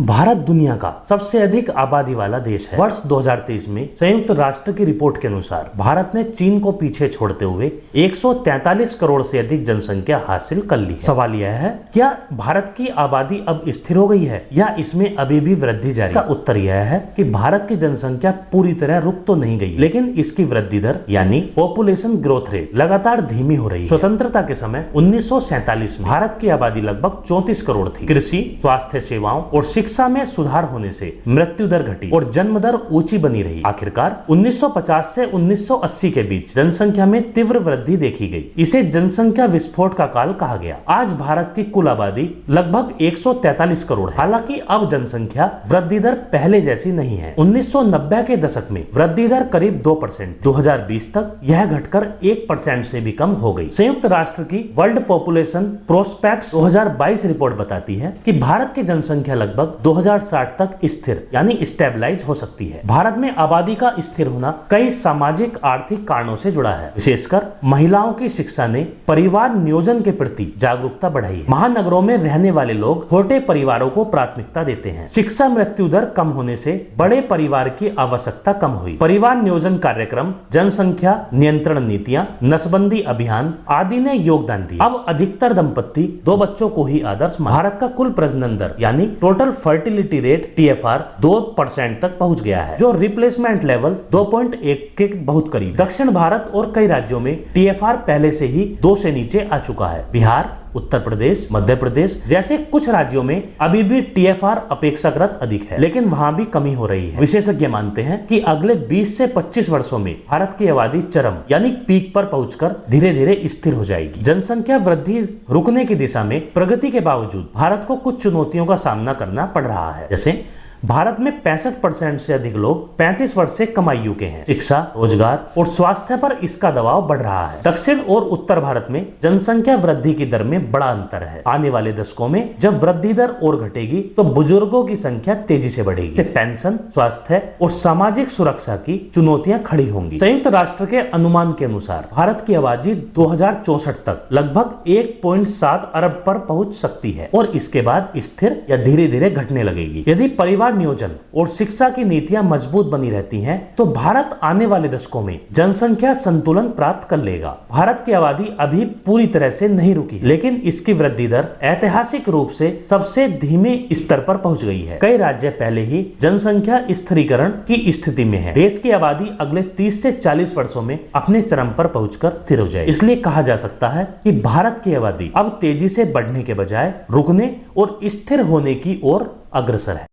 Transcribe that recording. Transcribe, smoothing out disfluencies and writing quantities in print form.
भारत दुनिया का सबसे अधिक आबादी वाला देश है। वर्ष 2023 में संयुक्त राष्ट्र की रिपोर्ट के अनुसार भारत ने चीन को पीछे छोड़ते हुए 143 करोड़ से अधिक जनसंख्या हासिल कर ली है। सवाल यह है, क्या भारत की आबादी अब स्थिर हो गई है या इसमें अभी भी वृद्धि जारी है? उत्तर यह है कि भारत की जनसंख्या पूरी तरह रुक तो नहीं गई, लेकिन इसकी वृद्धि दर यानी पॉपुलेशन ग्रोथ रेट लगातार धीमी हो रही है। स्वतंत्रता के समय 1947 में भारत की आबादी लगभग 34 करोड़ थी। कृषि, स्वास्थ्य सेवाओं और शिक्षा में सुधार होने से मृत्यु दर घटी और जन्म दर ऊंची बनी रही। आखिरकार 1950 से 1980 के बीच जनसंख्या में तीव्र वृद्धि देखी गई। इसे जनसंख्या विस्फोट का काल कहा गया। आज भारत की कुल आबादी लगभग 143 करोड़ है। हालांकि अब जनसंख्या वृद्धि दर पहले जैसी नहीं है। 1990 के दशक में वृद्धि दर करीब 2%, 2020 तक यह घटकर 1% से भी कम हो गई। संयुक्त राष्ट्र की वर्ल्ड पॉपुलेशन प्रोस्पेक्ट्स 2022 रिपोर्ट बताती है कि भारत की जनसंख्या लगभग 2060 तक स्थिर यानी स्टेबलाइज हो सकती है। भारत में आबादी का स्थिर होना कई सामाजिक आर्थिक कारणों से जुड़ा है। विशेषकर महिलाओं की शिक्षा ने परिवार नियोजन के प्रति जागरूकता बढ़ाई है। महानगरों में रहने वाले लोग छोटे परिवारों को प्राथमिकता देते हैं। शिक्षा मृत्यु दर कम होने से बड़े परिवार की आवश्यकता कम हुई। परिवार नियोजन कार्यक्रम, जनसंख्या नियंत्रण नीतियां, नसबंदी अभियान आदि ने योगदान दिया। अब अधिकतर दंपत्ति 2 बच्चों को ही आदर्श मानते हैं। भारत का कुल प्रजनन दर यानी टोटल फर्टिलिटी रेट TFR 2% तक पहुंच गया है, जो रिप्लेसमेंट लेवल 2.1 के बहुत करीब। दक्षिण भारत और कई राज्यों में TFR पहले से ही 2 से नीचे आ चुका है। बिहार, उत्तर प्रदेश, मध्य प्रदेश जैसे कुछ राज्यों में अभी भी TFR अपेक्षाकृत अधिक है, लेकिन वहां भी कमी हो रही है। विशेषज्ञ मानते हैं कि अगले 20 से 25 वर्षों में भारत की आबादी चरम यानी पीक पर पहुंचकर धीरे धीरे स्थिर हो जाएगी। जनसंख्या वृद्धि रुकने की दिशा में प्रगति के बावजूद भारत को कुछ चुनौतियों का सामना करना पड़ रहा है। जैसे भारत में 65% से अधिक लोग 35 वर्ष से कम आयु के हैं। शिक्षा, रोजगार और स्वास्थ्य पर इसका दबाव बढ़ रहा है। दक्षिण और उत्तर भारत में जनसंख्या वृद्धि की दर में बड़ा अंतर है। आने वाले दशकों में जब वृद्धि दर और घटेगी तो बुजुर्गों की संख्या तेजी से बढ़ेगी। पेंशन, स्वास्थ्य और सामाजिक सुरक्षा की चुनौतियां खड़ी होंगी। संयुक्त राष्ट्र के अनुमान के अनुसार भारत की आबादी 2064 तक लगभग 1.7 अरब पर पहुंच सकती है और इसके बाद स्थिर या धीरे धीरे घटने लगेगी। यदि परिवार नियोजन और शिक्षा की नीतियां मजबूत बनी रहती हैं, तो भारत आने वाले दशकों में जनसंख्या संतुलन प्राप्त कर लेगा। भारत की आबादी अभी पूरी तरह से नहीं रुकी, लेकिन इसकी वृद्धि दर ऐतिहासिक रूप से सबसे धीमे स्तर पर पहुंच गई है। कई राज्य पहले ही जनसंख्या स्थिरीकरण की स्थिति में है। देश की आबादी अगले 30 से 40 वर्षों में अपने चरम पर पहुंचकर स्थिर हो जाए। इसलिए कहा जा सकता है कि भारत की आबादी अब तेजी से बढ़ने के बजाय रुकने और स्थिर होने की ओर अग्रसर है।